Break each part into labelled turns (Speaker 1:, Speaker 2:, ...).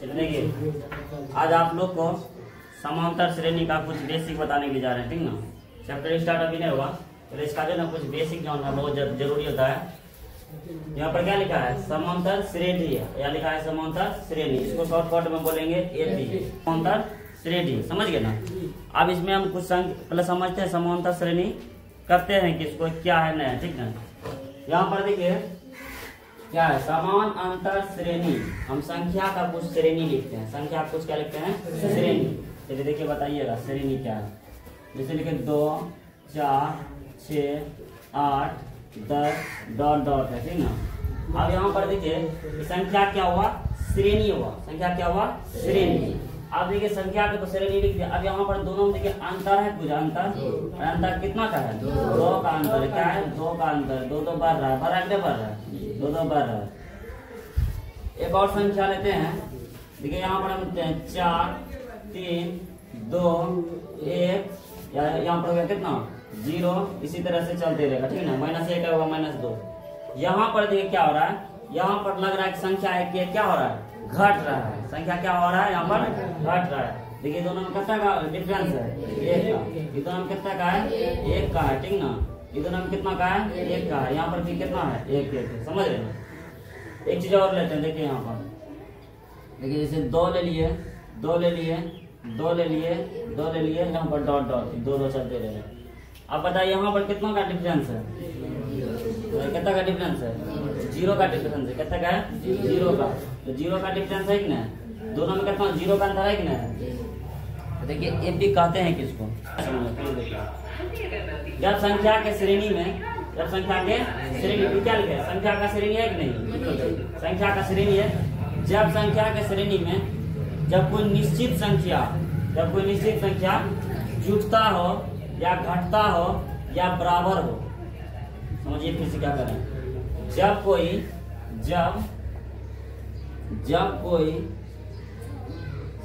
Speaker 1: चलिए देखिए, आज आप लोग को समांतर श्रेणी का कुछ बेसिक बताने के जा रहे हैं, ठीक ना। चैप्टर स्टार्ट अभी नहीं हुआ, तो इसका जो ना कुछ बेसिक जानना बहुत जरूरी होता है। यहाँ पर क्या लिखा है? समांतर श्रेणी, या लिखा है समांतर श्रेणी। इसको शॉर्टकट में बोलेंगे एपी, समांतर श्रेणी। समझ गए ना। अब इसमें हम कुछ पहले समझते हैं समांतर श्रेणी करते हैं किसको, क्या है नया, ठीक ना। यहाँ पर देखिए क्या है, समान अंतर श्रेणी। हम संख्या का कुछ श्रेणी लिखते हैं, संख्या कुछ क्या लिखते हैं? श्रेणी। चलिए देखिए बताइएगा श्रेणी क्या है। जैसे लिखे 2, 4, 6, 8, 10 डॉट डॉट है, ठीक ना। अब यहाँ पर देखिए संख्या क्या हुआ? श्रेणी हुआ। संख्या क्या हुआ? श्रेणी। अब देखिए संख्या का तो श्रेणी लिख दिया। अब यहाँ पर दोनों में देखिए अंतर है, कुछ अंतर। अंतर कितना का है? 2 का अंतर। क्या है? 2 का अंतर। 2 तो बढ़ रहा है, बढ़ रहा है, बढ़ रहा है, 2 तो बढ़ रहा है। एक और संख्या लेते हैं, देखिए यहाँ पर हम लेते हैं 4, 3, 2, 1, या यहाँ पर हो गया कितना? 0। इसी तरह से चलते रहेगा, ठीक है ना। -1 होगा, -2। यहाँ पर देखिए क्या हो रहा है, यहाँ पर लग रहा है कि संख्या है कि क्या हो रहा है? घट रहा है। संख्या क्या हो रहा है? यहाँ पर घट रहा है। देखिए दोनों में कितना का डिफरेंस है? 1 का। ये दोनों में कितना का है? 1 का है, ठीक ना। ये दोनों में कितना का है? 1 का है। यहाँ पर भी कितना है? 1। समझ रहे हैं। एक चीज और लेते हैं, देखिए यहाँ पर देखिए जैसे 2 ले लिए, 2 ले लिए, 2 ले लिए, 2 ले लिए, यहाँ पर डॉट डॉट 2 चलते रहे। अब बताइए यहाँ पर कितना का डिफरेंस है? कितना का डिफरेंस है? 0 का डिफरेंस है। कितना का है? 0 का। तो 0 का डिफरेंस है कि नहीं? दोनों में कितना 0 का अंतर है कि नहीं? देखिए एपी कहते हैं किसको? जब संख्या के श्रेणी में, जब संख्या के श्रेणी में क्या लिखे? संख्या का श्रेणी है कि नहीं? संख्या का श्रेणी है। जब संख्या के श्रेणी में जब कोई निश्चित संख्या, जब कोई निश्चित संख्या जुटता हो या घटता हो या बराबर हो, समझिए फिर से क्या करें। जब कोई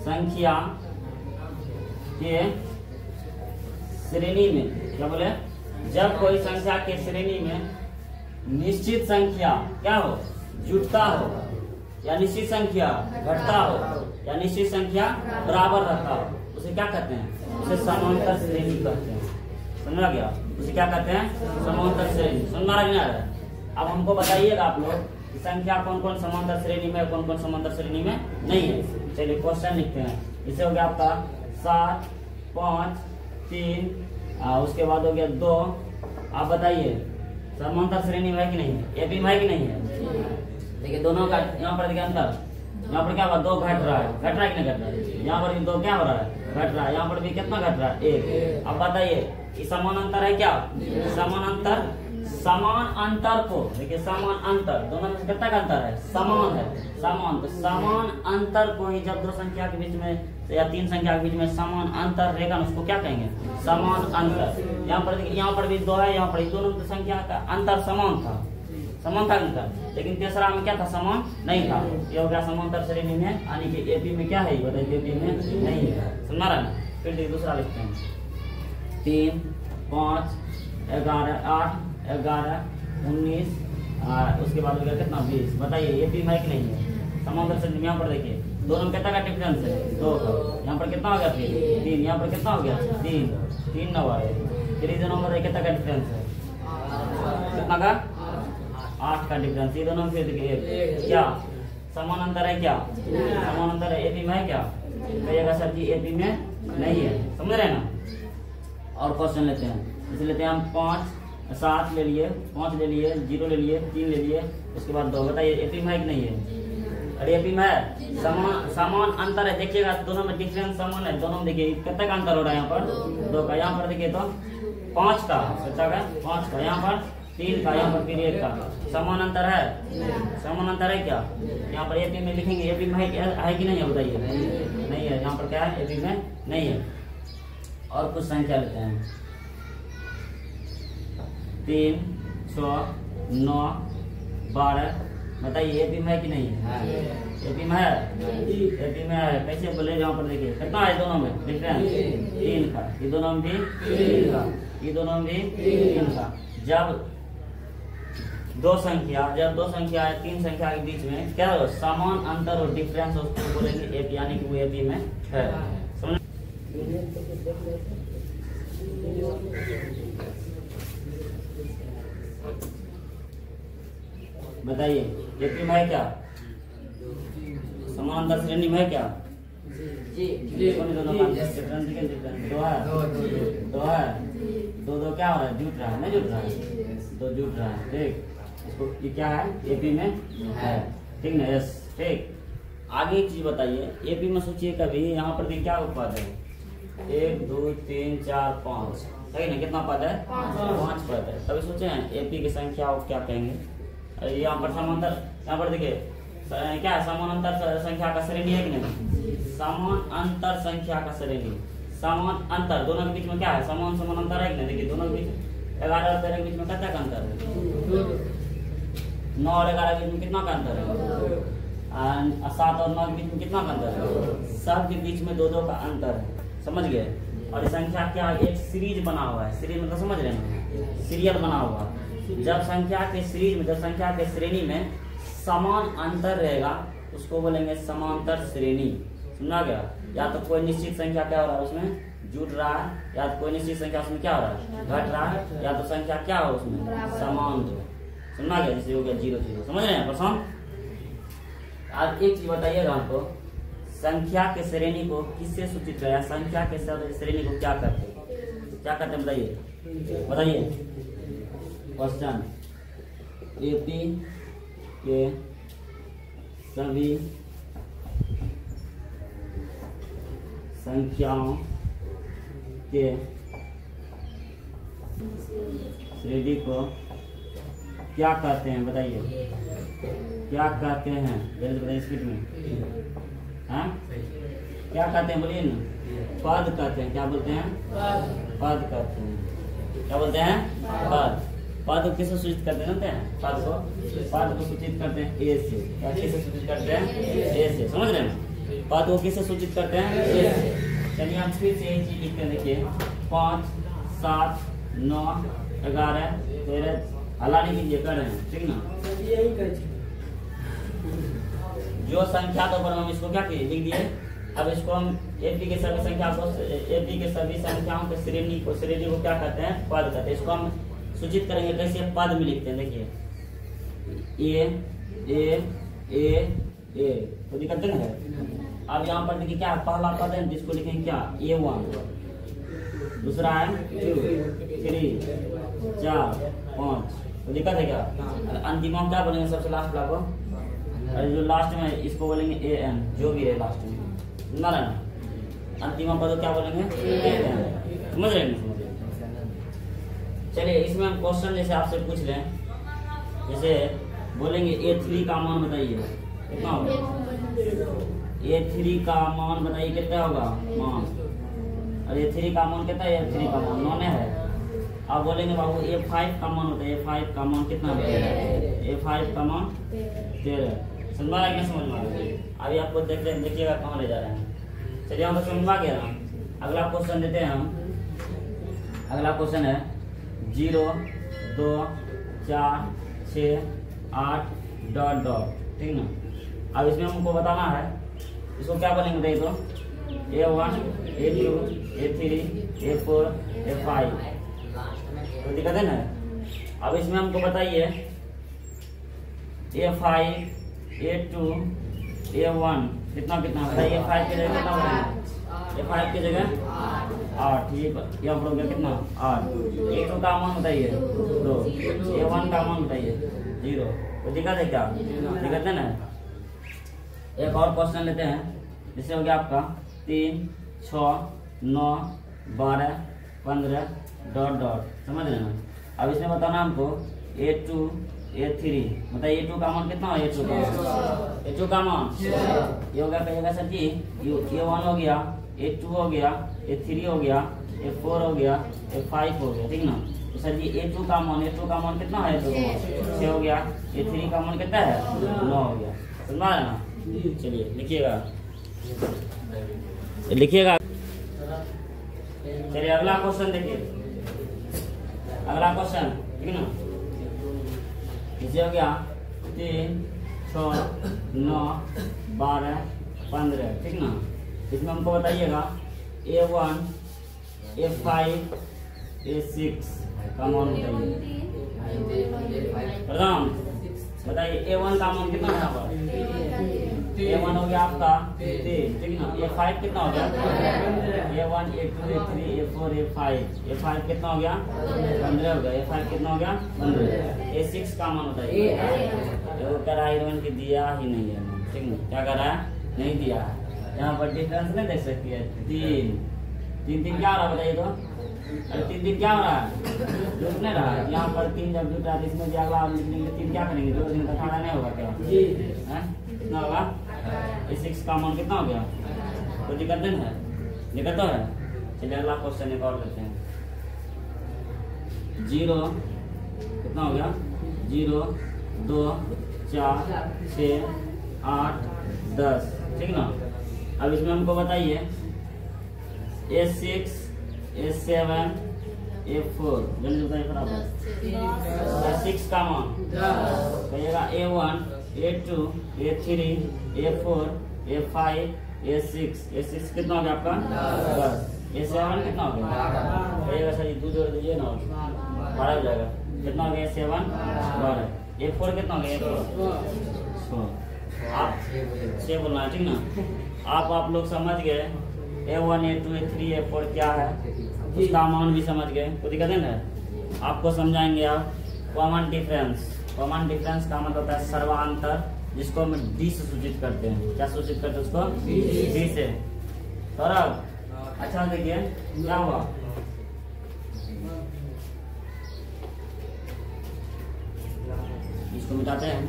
Speaker 1: संख्या के श्रेणी में, क्या बोले? जब कोई संख्या के श्रेणी में निश्चित संख्या क्या हो? जुटता हो, या निश्चित संख्या घटता हो, या निश्चित संख्या बराबर रहता हो, उसे क्या कहते हैं? उसे समांतर श्रेणी कहते हैं। समझ गया? उसे क्या कहते हैं? समांतर श्रेणी। समझ आ रहा है? अब हमको बताइएगा आप लोग कि संख्या कौन कौन समांतर श्रेणी में, कौन कौन समांतर श्रेणी में नहीं है। चलिए क्वेश्चन लिखते हैं। इसे हो गया आपका 7, 5, 3, उसके बाद हो गया 2। आप बताइए समांतर श्रेणी में है कि नहीं? एपी में है कि नहीं है? देखिए दोनों का यहाँ पर देखिए अंतर। यहाँ पर क्या हुआ? 2 घट रहा है। घट रहा है कि नहीं घट रहा है? यहाँ पर भी 2 क्या हो रहा है? घट रहा है। यहाँ पर भी कितना घट रहा है? 1। अब बताइए समान अंतर है क्या? समान अंतर। समान अंतर को देखिए, समान अंतर दोनों में कितना का अंतर है? समान है, समान। तो समान अंतर को ही जब 2 संख्या के बीच में या 3 संख्या के बीच में समान अंतर रहेगा, उसको क्या कहेंगे? समान अंतर। यहाँ पर देखिए, यहाँ पर भी 2 है, यहाँ पर दोनों संख्या का अंतर समान था, समान था अंतर। लेकिन तीसरा में क्या था? समान नहीं था। ये हो गया समांतर श्रेणी में, यानी कि एपी में क्या है? बताइए एपी में नहीं है। समझ रहा है? फिर दूसरा लिखते हैं। 3, 5, 11, 8, 11, 19, उसके बाद हो गया कितना? 20। बताइए एपी में है कि नहीं है? समांतर श्रेणी में यहाँ पर देखिए दोनों में कितना का डिफरेंस है? 2 का। यहाँ पर कितना हो गया? 3। यहाँ पर कितना हो गया? 3 नंबर है। फिर दोनों में कितना का डिफरेंस है? कितना का? 8 का डिफरेंस। ये दोनों में फिर देखिए क्या समान अंतर है? क्या समान अंतर है? एपी में है क्या? कहिएगा सर जी एपी में नहीं है। समझ रहे ना। और क्वेश्चन लेते हैं। जैसे लेते हैं हम 5, 7 ले लिए, 5 ले लिए, 0 ले लिए, 3 ले लिए, उसके बाद 2। बताइए एपी में है कि नहीं है? अरे एपी में है। समान अंतर है। देखिएगा दोनों में डिफरेंस समान है। दोनों में देखिए कितना का अंतर हो रहा है? यहाँ पर 2 का। यहाँ पर देखिए तो 5 का, सच्चा का 5 का। यहाँ पर 3 का, यहाँ पर फिर 1 का। समान अंतर है? समान अंतर है क्या? यहाँ पर एपी में लिखेंगे। एपी में है कि नहीं है? बताइए नहीं है। यहाँ पर क्या है? एपी में नहीं है। और कुछ संख्या लेते हैं। 3, 6, 9, 12। बताइए एपी में है कि नहीं है? एपी में है। एपी में है। कैसे बोले? यहाँ पर देखिए कितना है दोनों में डिफरेंस? 3 का। ये दोनों में भी 3 का, ये दोनों में भी 3 का। जब दो संख्या, जब दो संख्या है तीन संख्या के बीच में क्या हो समान अंतर और डिफरेंस उसको बोलेंगे एपी, यानी कि वो एपी में है। समझ? बताइए एपी में है क्या? समान अंतर श्रेणी में है क्या? जी दो है, दो क्या हो रहा है? जुट रहा है, नहीं जुट रहा है? दो जुट रहा है। ठीक, इसको ये क्या है? एपी में है। ठीक ना? यस। ठीक, आगे एक चीज बताइए, एपी में सोचिए कभी यहाँ पर क्या पद है? 1 2 3 4 5 है ना? कितना पद है? 5 पद है। तभी सोचे हैं एपी की संख्या को क्या कहेंगे? यहाँ पर समांतर, यहाँ पर देखिए क्या है? समानांतर संख्या का श्रेणी है कि नहीं? समान अंतर संख्या का श्रेणी, समान अंतर दोनों के बीच में क्या है? समान समान अंतर है कि नहीं? देखिए दोनों के बीच 11 और 13 के बीच में कितना का अंतर है? 9 और 11 के बीच में कितना का अंतर है? 7 और 9 के बीच में कितना का अंतर है? सब के बीच में 2-2 का अंतर है। समझ गए? और ये संख्या क्या है? एक सीरीज बना हुआ है। सीरीज मतलब समझ रहे हैं? सीरियल बना हुआ। जब संख्या के सीरीज में, जब संख्या के श्रेणी में समान अंतर रहेगा उसको बोलेंगे समांतर श्रेणी। सुना गया? या तो कोई निश्चित संख्या क्या हो रहा है उसमें जुट रहा है, या तो कोई निश्चित संख्या उसमें क्या हो रहा है? घट रहा है, या तो संख्या क्या हो उसमें समान हो। सुना गया? जैसे हो गया 0 0। समझ रहे हैं प्रश्न? आज एक चीज बताइएगा हमको, संख्या के श्रेणी को किससे सूचित किया? संख्या के श्रेणी को क्या करते हैं? क्या करते हैं बताइए, बताइए। क्वेश्चन, एपी के सभी संख्याओं के श्रेणी को क्या कहते हैं? बताइए क्या कहते हैं? जल्दी बताइए स्पीड में। हाँ क्या कहते हैं? बोलिए ना। पद कहते हैं। क्या बोलते हैं? पद कहते हैं। क्या बोलते हैं? पद। पद को किससे सूचित करते हैं? जानते हैं? पद को सूचित करते हैं ए से। क्या किससे सूचित करते हैं? ए से। समझ रहे हैं? पद को किससे सूचित करते हैं? ए से। चलिए हम फिर से एक चीज लिखते हैं। देखिए 5 7 9 11 13 हला नहीं कीजिए, कर रहे हैं। ठीक ना? जो संख्या तो पर हम इसको क्या किए? लिख दिए। अब इसको हम एपी के सभी संख्या को, एपी के सभी संख्याओं के श्रेणी को क्या कहते हैं? पद कहते हैं। इसको हम सूचित करेंगे कैसे? पद में लिखते हैं। देखिए ए तो दिक्कत नहीं है। अब यहाँ पर देखिए क्या पहला पद है जिसको लिखेंगे क्या? A1, दूसरा है 2 3 4 5। तो दिक्कत है क्या? अंतिम क्या बोलेंगे? सबसे लास्ट वाला को, जो लास्ट में इसको बोलेंगे AN, जो भी है लास्ट में ना रहना। अंतिम पद क्या बोलेंगे? AN। समझ रहे हैं? चलिए इसमें हम क्वेश्चन जैसे आपसे पूछ लें, जैसे बोलेंगे A3 का मान बताइए कितना होगा? A3 का मान बताइए कितना होगा मान? और A3 का मान कितना है? A3 का मान 9 है। अब बोलेंगे बाबू A5 का मान बताइए। A5 का मान कितना है? A5 का मान 13। समझ में आ गया? समझ में आ गया? अभी आपको देखिएगा कहाँ ले जा रहे हैं। चलिए हम तो समझ में आ गया। अगला क्वेश्चन देते हैं हम। अगला क्वेश्चन है 0 2 4 6 8 ... ठीक ना? अब इसमें हमको बताना है इसको क्या बोलेंगे बताइए तो? A1 A2 A3 A4 A5। तो दिक्कत है ना? अब इसमें हमको बताइए A5 A2 A1 कितना कितना बताइए? A5 की जगह कितना बताइए? A5 की जगह 8। ठीक है, यहाँ पर हो गया कितना? 8। A2 का मान बताइए 2। A1 का मान बताइए 0। तो दिक्कत है क्या? दिक्कत है ना? एक और क्वेश्चन लेते हैं। जिससे हो गया आपका 3 6 9 12 15 ... समझ रहे ना? अब इसमें बताना हमको A2 A3 बताइए। A2 का मान कितना है? A2 का मान ये हो गया कहिएगा सर जी। A1 हो गया, A2 हो गया, A3 हो गया, A4 हो गया, A5 हो गया। ठीक ना? तो सर जी A2 का मान कितना है? 6 हो गया। A3 का मान कितना है? 9 हो गया। समझ रहे ना? चलिए लिखिएगा। चलिए अगला क्वेश्चन देखिए। अगला क्वेश्चन ठीक ना? इसे हो गया 3, 6, 9, 12, 15, ठीक ना। इसमें हमको बताइएगा A1, A5, A6 का मान बताइए। प्रणाम, बताइए A1 का मान कितना है यहाँ पर? A1 हो गया आपका 3, ठीक ना। A5 कितना हो गया? A1, A2, A3, A4, A5, A5 कितना हो गया? 15 हो गया। A5 कितना हो गया? 15। A6 का मान बताइए। वो कह रहा है की दिया ही नहीं है, ठीक ना। क्या कर रहा है? नहीं दिया है। यहाँ पर डिफरेंस नहीं देख सकती है। 3 क्या हो रहा है बताइए तो? अरे 3 क्या हो रहा है? जुट नहीं रहा है। यहाँ पर 3 जब जुट रहा है इसमें अगला लिखेंगे 3 क्या करेंगे? 2 दिन का खाना नहीं होगा क्या? कितना होगा? A6 का मान कितना हो गया? कोई दिक्कत नहीं है? दिक्कत तो है। चलिए अगला क्वेश्चन एक और लेते हैं। 0 कितना हो गया? 0, 2, 4, 6, 8, 10, ठीक ना। अब इसमें हमको बताइए A6, A7, A4, जल्दी बताइए फटाफट। A6 का मान कहिएगा A1, A2, A3, A4, A5, A6। A6 कितना हो गया आपका? 10। A7 कितना हो गया? कहिएगा सर 2 जोड़ दीजिए ना, 12 हो जाएगा। कितना हो गया? A7 12। A4 कितना हो गया? आप 6 बोलना है, ठीक ना। आप लोग समझ गए A1, A2, A3, A4 क्या है, उसका मान भी समझ गए। कोई दिक्कत नहीं है? आपको समझाएंगे आप कॉमन डिफरेंस। कॉमन डिफरेंस का मतलब होता है सर्वांतर, जिसको हम डी से सूचित करते हैं। क्या सूचित करते हैं उसको? डी से। सौरभ अच्छा देखिए क्या हुआ। इसको मिटाते हैं,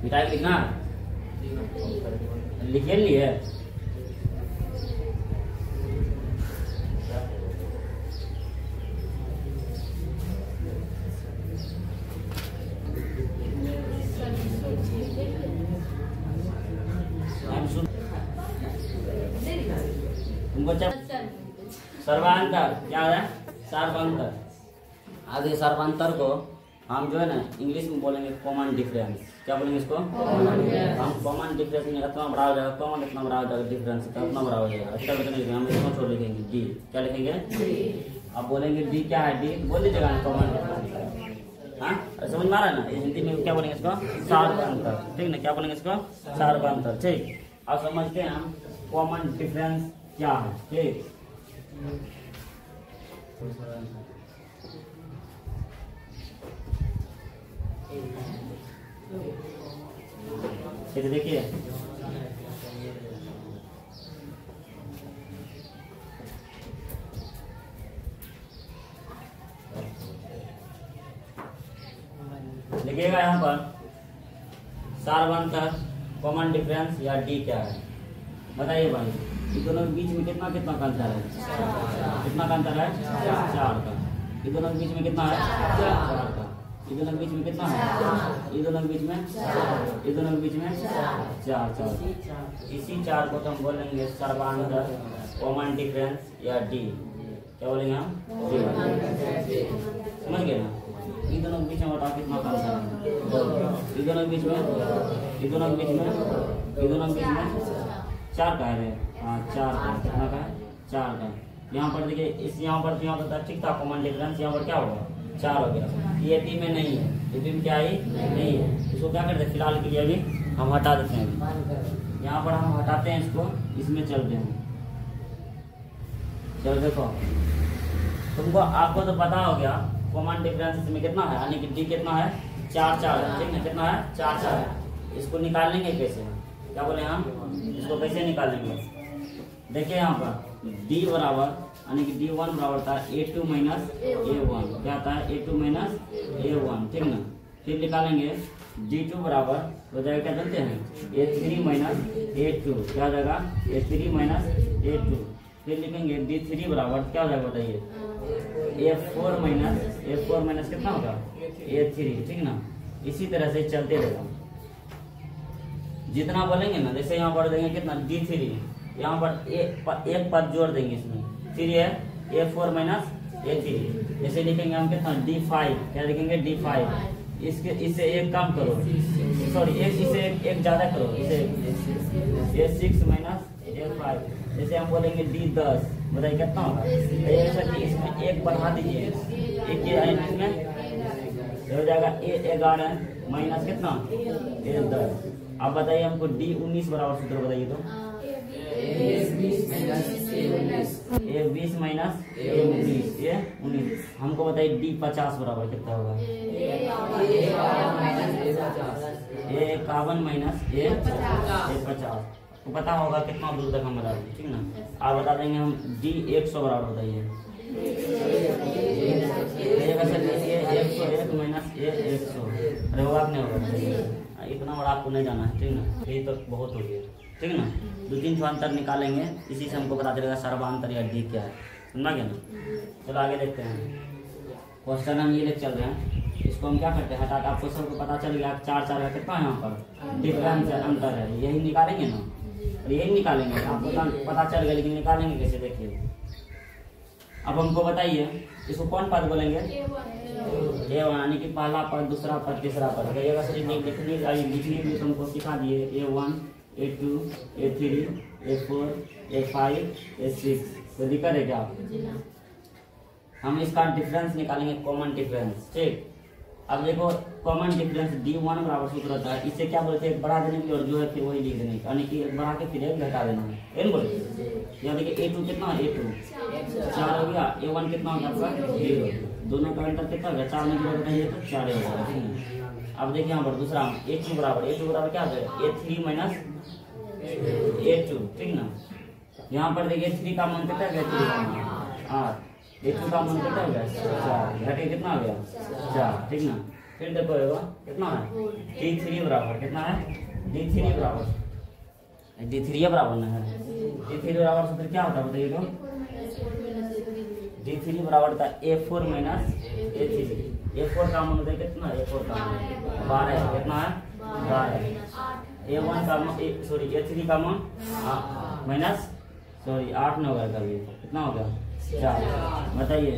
Speaker 1: मिटाई लिखना लिखे लिए। तुमको सर्वांतर क्या है? सर्वांतर। आगे सर्वांतर को हम जो है ना इंग्लिश में बोलेंगे कॉमन डिफरेंस। क्या बोलेंगे इसको? हम कॉमन डिफरेंस में इतना बड़ा हो जाएगा, कॉमन इतना बड़ा हो जाएगा, डिफरेंस इतना बड़ा हो जाएगा। अच्छा बता नहीं, हम इसको छोड़ लिखेंगे डी। क्या लिखेंगे? अब बोलेंगे डी क्या है? डी बोल दीजिएगा कॉमन डिफरेंस। हाँ समझ में आ रहा है ना? हिंदी में क्या बोलेंगे इसको? सर्वांतर, ठीक ना। क्या बोलेंगे इसको? सर्वांतर, ठीक। अब समझते हैं हम कॉमन डिफरेंस क्या है, ठीक। देखिए लिखिएगा यहाँ पर सार्वंतर, कॉमन डिफरेंस या डी क्या है बताइए भाई। ये दोनों के बीच में कितना कितना का अंतर है? कितना का अंतर है? 4 का। ये दोनों के बीच में कितना है? 4 का। ये दोनों के बीच में कितना है? ये दोनों के बीच में, ये दोनों के बीच में 4। इसी 4 को तो हम बोलेंगे सर्वांतर, कॉमन डिफरेंस या डी। क्या बोलेंगे हम? समझ गए ना? ये दोनों के बीच में बताओ कितना अंतर है? ये दोनों के बीच में, ये दोनों के बीच में, ये दोनों के बीच में 4 का है। हाँ 4 का। कितना का है? 4 का। यहाँ पर देखिए इस यहाँ पर ठीक था कॉमन डिफरेंस। यहाँ पर क्या होगा? 4 हो गया। ये डी में नहीं है, डी में क्या है? नहीं है। इसको क्या करते हैं फिलहाल के लिए अभी हम हटा देते हैं। यहाँ पर हम हटाते हैं इसको, इसमें चलते हैं। चलो देखो तुमको आपको तो पता हो गया कॉमन डिफरेंस इसमें कितना है, यानी कि डी कितना है? 4 है, ठीक है। कितना है? 4 है। इसको निकालेंगे कैसे? क्या बोले हम? इसको कैसे निकालेंगे? देखिए यहाँ पर डी बराबर यानी कि D1 बराबर था A2 माइनस A1। क्या आता है? A2 माइनस A1, ठीक ना। फिर निकालेंगे D2 बराबर हो जाएगा, क्या जानते हैं? A3 minus A2। क्या हो जाएगा? A3 minus A2। फिर लिखेंगे D3 बराबर क्या हो जाएगा बताइए? A4 माइनस कितना होगा? A3, ठीक ना। इसी तरह से चलते रहेगा। जितना बोलेंगे ना, जैसे यहाँ पर देंगे कितना? D3, यहाँ पर एक पद जोड़ देंगे इसमें, फिर ये A4 माइनस A3। जैसे लिखेंगे हम कितना? D5। क्या लिखेंगे? D5। इसे एक कम करो, सॉरी इसे एक ज्यादा करो, इसे ये 6 माइनस ये 5, जैसे हम बोलेंगे D 10, बताइए कितना होगा। सर जी इसमें एक बढ़ा दीजिए, एक इसमें हो जाएगा A 11 माइनस कितना A 10। अब बताइए हमको D 19 बराबर सूत्र बताइए तो। A 20 माइनस A 19, ये 19। हमको बताइए D 50 बराबर कितना होगा। A 51 minus A 50। तो पता होगा कितना दूर तक हम बता देंगे, ठीक ना। आप बता देंगे हम D 100 बराबर बताइए। ये 101 माइनस A 100, अरे होगा नहीं होगा, इतना बड़ा आपको नहीं जाना है, ठीक ना। ये तो बहुत हो गया, ठीक ना। 2-3 अंतर निकालेंगे, इसी से हमको पता चलेगा सर्वांतर या D क्या है, समझा गया ना। चलो आगे देखते हैं। क्वेश्चन हम ये लेके चल रहे हैं, इसको हम क्या करते हैं, हटा के आपको सबको पता चल गया 4 का कितना है यहाँ पर डिफरेंस है, अंतर है, यही निकालेंगे ना, और यही निकालेंगे। आपको पता चल गया, लेकिन निकालेंगे कैसे देखिए। अब हमको बताइए इसको कौन पद बोलेंगे, A1, यानी कि पहला पद, दूसरा पद, तीसरा पद। लिखने भी तुमको सिखा दिए, A1 A2 A3 A4 A5 A6। तो दिक्कत है क्या। हम इसका डिफरेंस निकालेंगे, कॉमन डिफरेंस, ठीक। अब देखो कॉमन डिफरेंस D1 बराबर सूत्र होता है, इसे क्या बोलते हैं, बढ़ा देने की और जो है फिर वही लिख देने की, यानी कि बढ़ा के फिर एक घटा देना है, बोले। यहाँ देखिए A2 कितना है, A2 4 हो गया, A1 कितना हो गया आपका 0, दोनों का अंतर कितना हो गया, 4 में 0 घटाइए तो 4 हो जाएगा, ठीक है। अब देखिए यहाँ पर दूसरा A2 बराबर क्या है, A3 माइनस A2, ठीक ना। यहाँ पर देखिए 3 का मान कितना है, 8, A2 का मान कितना हो गया 4, घटे कितना हो गया 4, ठीक ना। फिर देखो कितना है D3 बराबर कितना है, D3 बराबर ना है, D3 बराबर सूत्र क्या होता है बताइए तो। D3 बराबर था A4 माइनस A3। A4 का मान होता है कितना, A4 का मान 12, कितना है 12। A1 का मान A3 का मान माइनस 8 न होगा कभी, कितना हो गया 4। बताइए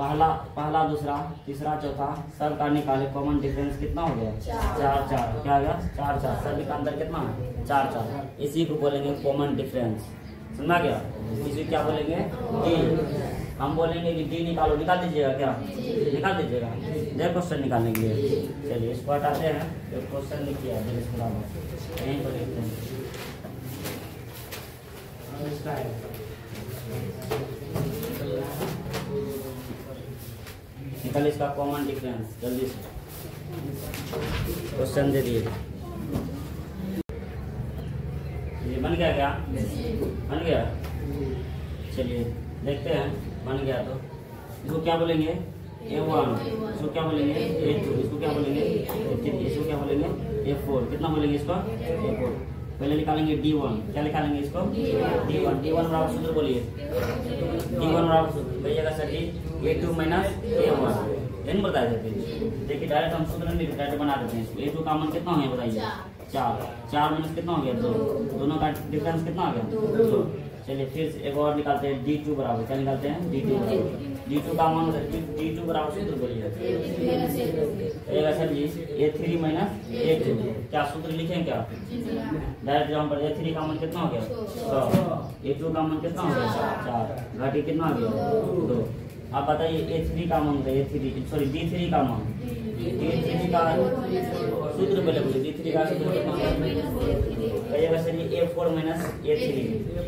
Speaker 1: पहला दूसरा तीसरा चौथा सब का निकाले, कॉमन डिफरेंस कितना हो गया 4 क्या हो गया 4 सभी का अंतर कितना है 4। इसी को बोलेंगे कॉमन डिफरेंस, समझा गया। इसी क्या बोलेंगे D। हम बोलेंगे कि D निकालो, निकाल दीजिएगा क्या, निकाल दीजिएगा। देखो क्वेश्चन निकालेंगे, चलिए इसको हटाते हैं, तो क्वेश्चन लिखिए यहीं पर लिखते हैं। निकाल इसका कॉमन डिफरेंस जल्दी से, क्वेश्चन दे दिए। ये बन गया क्या, बन गया। चलिए देखते हैं, बन गया तो इसको क्या बोलेंगे A1, इसको क्या बोलेंगे A2, इसको क्या बोलेंगे A3, इसको क्या बोलेंगे A4, कितना बोलेंगे इसको A4। पहले निकालेंगे D1, क्या निकालेंगे इसको D1 बराबर सूत्र बोलिए, D1 बराबर सूत्र भैया सर जी A2 माइनस A1, नहीं बताया जाते। देखिए डायरेक्ट हम सूत्र नहीं डायरेक्ट बना देते हैं। A2 का मान कितना हो गया बताइए 4 माइनस कितना हो गया 2, दोनों का डिफरेंस कितना हो गया 2। चलिए फिर एक और निकालते हैं D2 बराबर, क्या निकालते हैं D2 का मान D2 बराबर सूत्र बोलिए सर जी A3 माइनस A2, क्या सूत्र लिखें क्या डायरेक्ट जहाँ पर A3 का मान कितना हो गया 100, A2 का मान कितना हो गया 4, घाटी कितना हो गया 2। आप बताइए A3 का मान D3 का मान, D3 का सूत्र बोले D3 का सूत्र कितना कहिएगा सर ये A4 माइनस A3,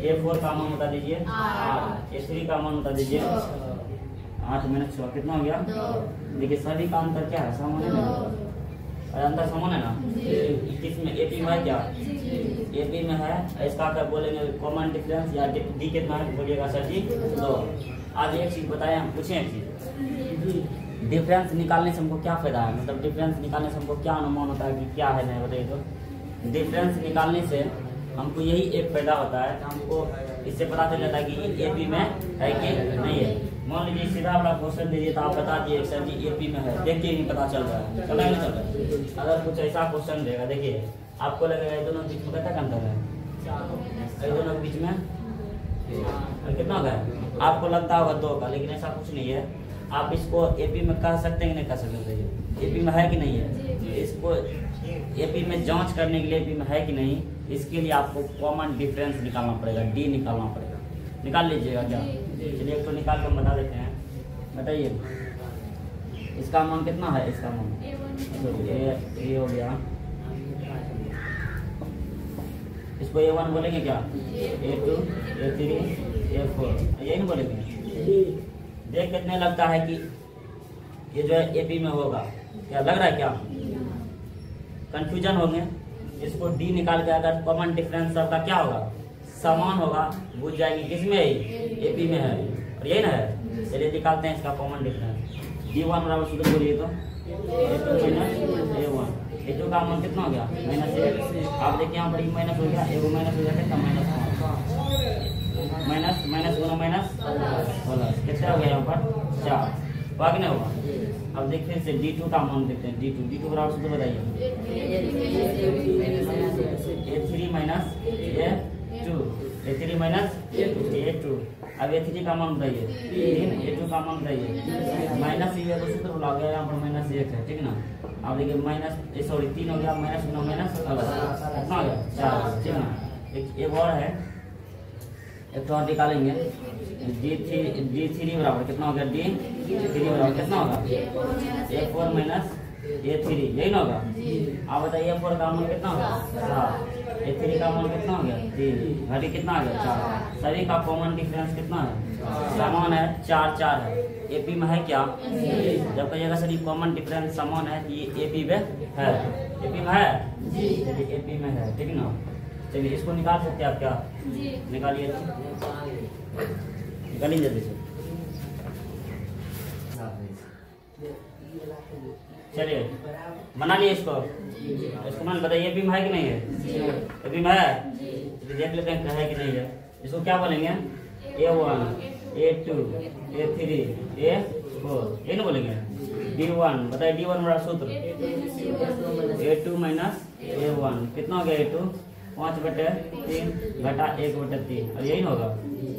Speaker 1: A4 का मान बता दीजिए 8, A3 का मान बता दीजिए 8 माइनस 6 कितना हो गया। देखिए सभी का अंतर क्या है, समान है ना, अंतर समान है ना। किसमें AP में है क्या, AP में है, इसका क्या बोलेंगे कॉमन डिफरेंस या D कितना है बोलिएगा सर जी 2। आज एक चीज बताए, हम पूछे एक चीज, डिफरेंस निकालने से हमको क्या फायदा है, मतलब डिफरेंस निकालने से हमको क्या अनुमान होता है कि क्या है नहीं बताइए तो। डिफरेंस निकालने से हमको यही एक फायदा होता है कि हमको इससे पता चल जाता है कि AP में है कि नहीं है। मान लीजिए सीधा वाला क्वेश्चन दे दिए तो आप बता दिए सर जी AP में है, देख के ही पता चल रहा है, चल रहा है। अगर कुछ ऐसा क्वेश्चन देगा, देखिए आपको लगेगा ये दोनों बीच में कितना अंतर है, ये दोनों बीच में कितना होगा, आपको लगता होगा 2 का, लेकिन ऐसा कुछ नहीं है। आप इसको AP में कह सकते हैं कि नहीं कह सकते, एपी में है कि नहीं है। इसको एपी में जांच करने के लिए एपी में है कि नहीं, इसके लिए आपको कॉमन डिफरेंस निकालना पड़ेगा, डी निकालना पड़ेगा। निकाल लीजिएगा क्या? चलिए एक तो निकाल कर बता देते हैं। बताइए इसका मान कितना है, इसका मान ए हो गया, इसको A1 बोलेंगे क्या, A2 A3 A4 यही नहीं बोलेंगे। देख कितने लगता है कि ये जो है एपी में होगा, क्या लग रहा है, क्या कंफ्यूजन होंगे। इसको डी निकाल के अगर कॉमन डिफरेंस सबका क्या होगा, समान होगा, बुझ जाएगी किसमें है, एपी में है, और यही ना है। चलिए निकालते हैं इसका कॉमन डिफरेंस। D1 बराबर सूत्र बोलिए तो A2 माइनस A1। A2 का मान कितना हो गया, -1। आप देखिए यहाँ पर माइनस हो गया, A1 माइनस हो जाएगा, माइनस माइनस दोनों माइनस प्लस, कितना हो गया यहाँ पर 4, भाग नहीं होगा। अब देखिए से D2 का मान देखते हैं। D2 बराबर सूत्र बताइए, A3 minus A2, A3 minus A2। अब A3 का मान बताइए, A2 का मान बताइए, माइनस ये तो सूत्र बुला गया, यहाँ पर -1 है, ठीक ना। अब देखिए माइनस सॉरी 3 हो गया, माइनस कितना हो गया 4, ठीक ना। एक और है, एक तो और निकालेंगे। D3 बराबर कितना हो गया, D3 बराबर कितना होगा, A4 माइनस A3, यही ना होगा। आप बताइए A4 का मान कितना होगा 7, A3 का मान कितना हो गया 3, घटी कितना आ गया 4। सभी का कॉमन डिफरेंस कितना है, समान है, 4 है। एपी में है क्या, जब कहिएगा सर ये कॉमन डिफरेंस समान है, ये एपी में है, एपी में है, चलिए एपी में है, ठीक ना। चलिए इसको निकाल सकते हैं आप, क्या निकालिए, निकालिए जल्दी से। चलिए बना लिए इसको मान बताइए एपी में है कि नहीं है, एपी में है, देख लेते हैं है कि नहीं है। इसको क्या बोलेंगे, A1 A2 A3 A4, ये ना बोलेंगे। D1 बताइए, D1 बड़ा सूत्र A2 माइनस A1, कितना हो गया A2, 5/3 घटा 1/3, और यही ना होगा।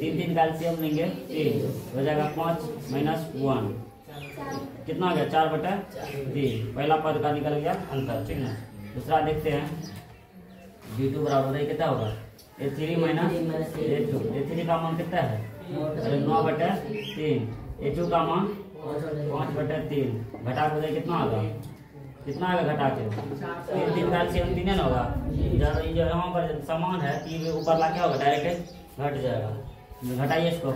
Speaker 1: 3 का एलसीएम लेंगे 3 हो जाएगा, 5 माइनस 1 कितना हो गया 4/3, पहला पद का निकल गया अंतर, ठीक ना। दूसरा देखते हैं, D2 बराबर है कितना होगा, A3 माइनस A2। A3 का मान कितना है 9/3, A2 का मान 5/3, घटा को कितना होगा, कितना आएगा घटा के 3 का एलसीएम 3 ना होगा। जब यहाँ पर समान है, 3 ऊपर ला क्या होगा, डायरेक्ट घट जाएगा। घटाइए इसको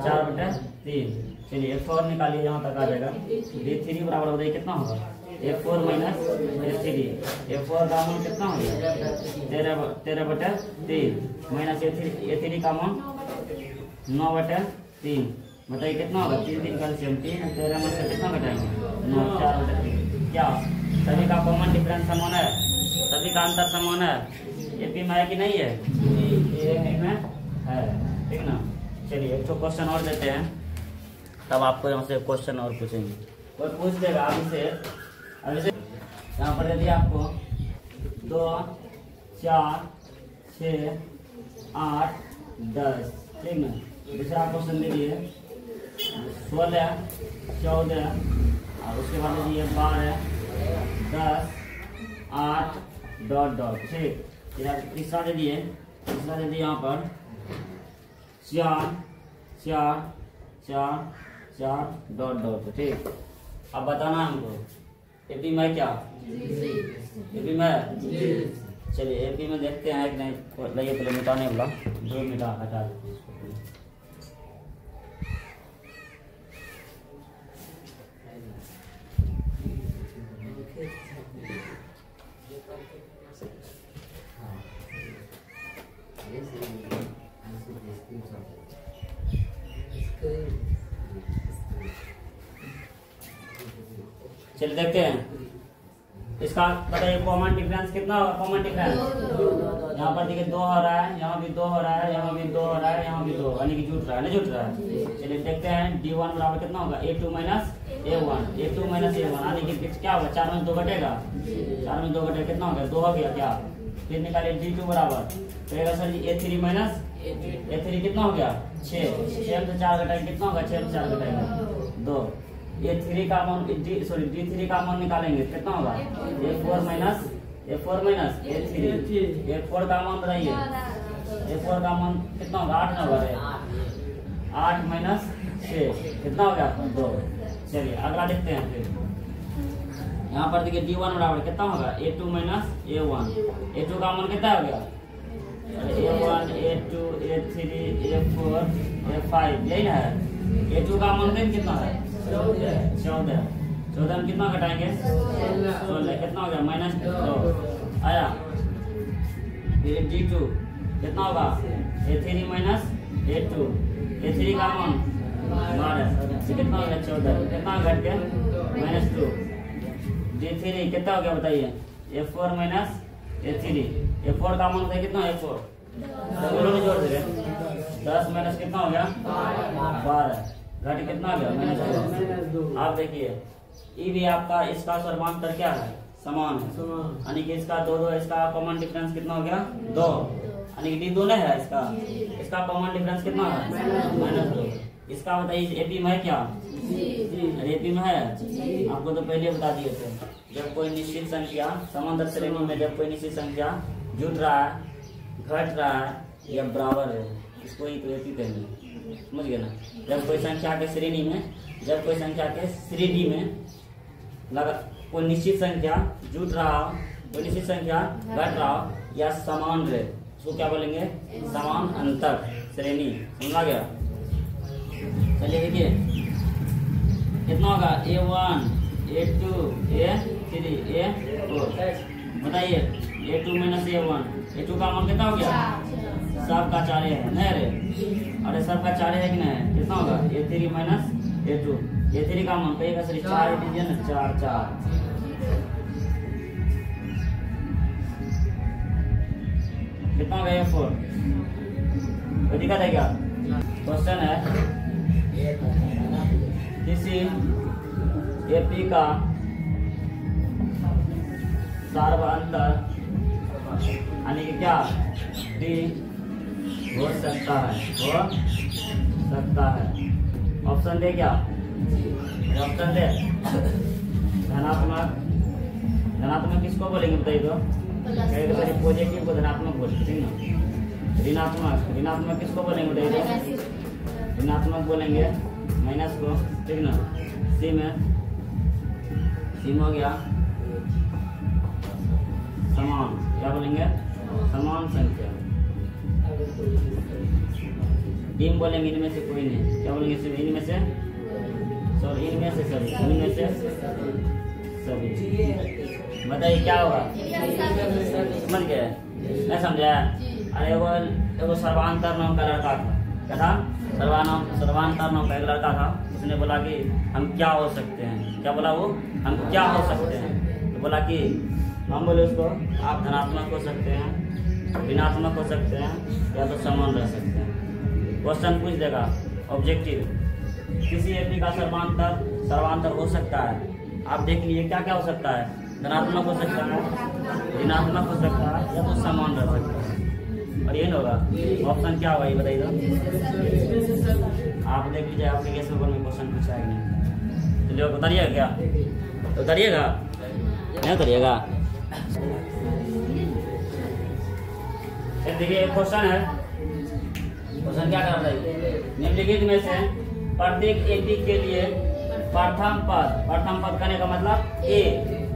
Speaker 1: 4/3। चलिए A4 निकालिए, यहाँ तक आ जाएगा। D3 बराबर हो जाए कितना होगा, A4 माइनस A3। A4 का मान कितना हो गया 13/3 माइनस A3 का मान 9/3, बताइए कितना होगा, 3 का एलसीएम 3, 13 में से कितना घटाएंगे 9, 4/3। क्या सभी का कॉमन डिफरेंस समान है, सभी का अंतर समान है, एपी में है कि नहीं है, एपी में है, ठीक ना। चलिए एक तो क्वेश्चन और देते हैं, तब आपको यहाँ से क्वेश्चन और पूछेंगे, कोई पूछ देगा अभी से। यहाँ पर यदि आपको 2 4 6 8 10, ठीक ना। दूसरा क्वेश्चन दीजिए 16 14, और उसके बाद दीजिए 12 10 8 ... ठीक। तीसरा दे दिए, यहाँ पर 4 4 4 4 ... ठीक। अब बताना हमको एपी में क्या, एपी में, चलिए एपी में देखते हैं कि नहीं। लाइए पहले मिटाने वाला 2 मिटा हटा देते हैं। चलिए देखते हैं इसका, बताइए कॉमन डिफरेंस कितना होगा, कॉमन डिफरेंस यहाँ पर देखिए 2 हो रहा है, यहाँ भी 2 हो रहा है, यहाँ भी 2 हो रहा है, यहाँ भी 2, यानी कि जुट रहा है ना, जुट रहा है। चलिए देखते हैं D1 बराबर कितना होगा, A2 minus A1, A2 minus A1, यानी कि क्या होगा 4 में 2 घटेगा, 4 में 2 घटेगा कितना हो गया 2 हो गया क्या। फिर निकालिए D2 बराबर तो सर जी A3 माइनस A3 कितना हो गया 6, 6 में 4 घटाएंगे कितना होगा, 6 में 4 घटाएंगे 2, A3 का अमाउंट D3 का अमाउंट निकालेंगे कितना होगा A4 माइनस A3। A4 का अमाउंट बताइए, A4 का अमाउंट कितना होगा 8 ना होगा 8 माइनस 6 कितना हो गया 2। चलिए अगला देखते हैं। फिर यहाँ पर देखिए D1 बराबर कितना होगा A2 माइनस A1। A2 का अमाउंट कितना हो गया A1 A2 A3 A4 A5 यही ना है। A2 का अमाउंट कितना है 14 में कितना घटाएंगे 16 कितना हो गया माइनस 2 आया। फिर D2 कितना होगा A3 माइनस A2। A3 का अमाउंट 12 कितना हो गया 14 कितना घट के माइनस 2। D3 कितना हो गया बताइए A4 माइनस A3। A4 का अमाउंट कितना है A4 दोनों में जोड़ दे 10 माइनस कितना हो गया 12 घट कितना गया माइनस 2। आप देखिए ये भी आपका इसका सर्वांतर क्या है समान है, यानी कि इसका 2 इसका कॉमन डिफरेंस कितना हो गया 2, यानी कि D2 है इसका कॉमन डिफरेंस कितना है माइनस 2। इसका बताइए एपी में है क्या एपी में है आपको तो पहले बता दिए थे। जब कोई निश्चित संख्या समांतर श्रेणी में जब कोई निश्चित संख्या जुट रहा है घट रहा है या बराबर है इसको ही तो एपी कहेंगे, समझ गए ना। जब कोई संख्या के श्रेणी में लगा कोई निश्चित संख्या जुट रहा हो कोई निश्चित संख्या घट रहा हो या समान रहे उसको क्या बोलेंगे समान अंतर श्रेणी, समझा गया। चलिए देखिए कितना होगा A1 A2 A3 A4 बताइए A2 माइनस A1। A2 का अमाउंट कितना हो गया सबका 4 है नहीं रे अरे सबका 4 है कि नहीं कितना होगा A3 माइनस A2। A3 का अमाउंट पे 4 दीजिए ना 4 4 कितना होगा A4 कोई दिक्कत है क्या। क्वेश्चन है किसी AP का सर्वांतर यानी कि क्या D हो सकता है ऑप्शन दे क्या ऑप्शन दे धनात्मक किसको बोलेंगे बताइए तो पॉजिटिव को धनात्मक बोलेंगे ठीक ना। ऋणात्मक किसको बोलेंगे बताइए तो ऋणात्मक बोलेंगे माइनस को ठीक ना। सी में हो गया समान क्या बोलेंगे समान संख्या। डी में बोलेंगे इनमें से कोई नहीं क्या बोलेंगे सिर्फ इनमें से सभी। बताइए क्या होगा समझ गए नहीं समझा। अरे वो सर्वांतर नाम का लड़का था क्या था सर्वांतर नाम का एक लड़का था। उसने बोला कि हम क्या हो सकते हैं क्या बोला वो हम क्या हो सकते हैं तो बोला कि हम बोले उसको आप धनात्मक हो सकते हैं ऋणात्मक हो सकते हैं या तो समान रह सकते हैं। क्वेश्चन पूछ देगा ऑब्जेक्टिव किसी एपी का सर्वांतर हो सकता है। आप देख लीजिए क्या क्या हो सकता है धनात्मक हो सकता है ऋणात्मक हो सकता है या तो समान रह सकता है। और ये होगा ऑप्शन क्या होगा ये बताइए आप देख लीजिए आपके केस पेपर में क्वेश्चन पूछा है नहीं चलिए उतारिएगा क्या उतारिएगा नहीं उतारिएगा। देखिए क्वेश्चन है क्वेश्चन क्या कर रहा है निम्नलिखित में से प्रत्येक एपी के लिए प्रथम पद करने का मतलब ए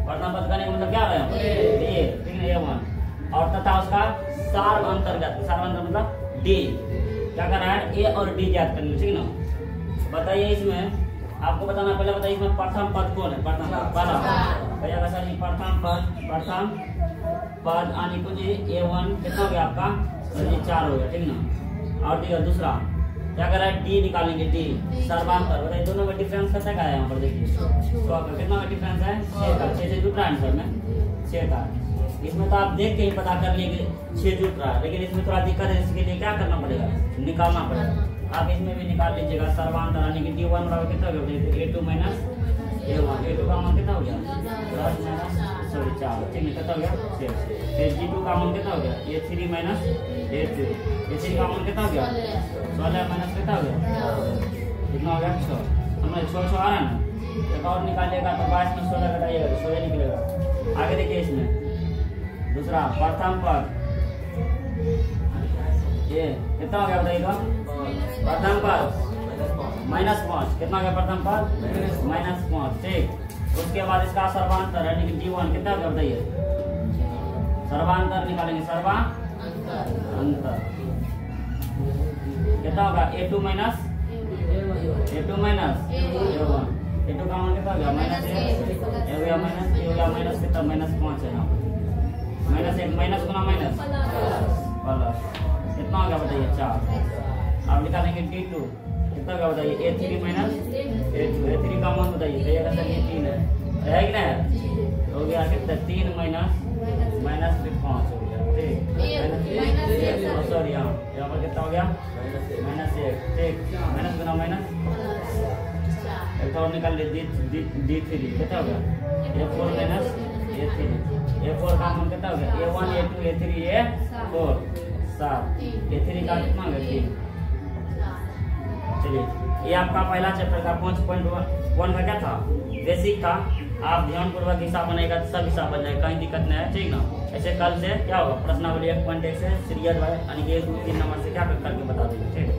Speaker 1: प्रथम पद करने का मतलब क्या रहे ए ठीक है A1 और तथा उसका सार अंतर्गत मतलब डी क्या कर रहा है ए और डी ज्ञात करने ठीक ना। बताइए इसमें आपको बताना पहले बताइए इसमें प्रथम पद कौन है प्रथम पद आने को जी A1 कितना हो गया आपका 4 हो गया ठीक ना। और ठीक है दूसरा क्या कर रहा है डी निकालेंगे डी सर्वांतर बताइए दोनों में डिफरेंस कैसे का है यहाँ पर देखिए कितना का डिफरेंस है 6 का 6 से जुट रहा है आंसर में 6 का। इसमें तो आप देख के ही पता कर लिए कि 6 जुट रहा है लेकिन इसमें थोड़ा दिक्कत है इसके लिए क्या करना पड़ेगा निकालना पड़ेगा। आप इसमें भी निकाल लीजिएगा सर्वांतर यानी कि D1 बराबर कितना हो गया A2 माइनस A1 A2 का मान कितना हो गया 4 ठीक है कितना हो गया 6। फिर D2 का मान कितना हो गया A3 माइनस A2 A3 का मान कितना हो गया 16 माइनस कितना हो गया कितना हो गया 6 हमें 6 आ रहा है ना एक और निकालिएगा तो 22 में 16 घटाइएगा तो 16 निकलेगा। आगे देखिए इसमें दूसरा प्रथम पद ये कितना हो गया बताइएगा। प्रथम पद -5 कितना हो गया प्रथम पद -5 ठीक। उसके बाद इसका सर्वांतर यानी कि D1 कितना हो गया बताइए। सर्वांतर निकालेंगे सर्वांतर कितना होगा A2 माइनस A1 A2 का मान कितना हो गया -1 हो गया माइनस कितना -5 है यहाँ -1 माइनस गुना माइनस प्लस कितना हो गया बताइए 4। अब निकालेंगे D2 कितना होगा बताइए A3 माइनस A3 का मान बताइए तो ये 3 है कि नहीं हो गया कितना 3 माइनस 5 हो गया ठीक। सॉरी यहाँ पर कितना हो गया -1 ठीक माइनस गुना माइनस एक और निकाल लीजिए D3 कितना हो गया A4 माइनस A3 A4 का मान कितना हो गया A1 A2 A3 A4 7 A3 का कितना हो गया 3। चलिए ये आपका पहला चैप्टर का 5.1 का क्या था बेसिक था। आप ध्यानपूर्वक हिसाब बनाएगा तो सब हिसाब बन जाएगा कहीं दिक्कत नहीं है ठीक ना। ऐसे कल से क्या होगा प्रश्नावली 1.1 से सीरियल यानी कि 1 2 3 नंबर से क्या करके बता देंगे ठीक।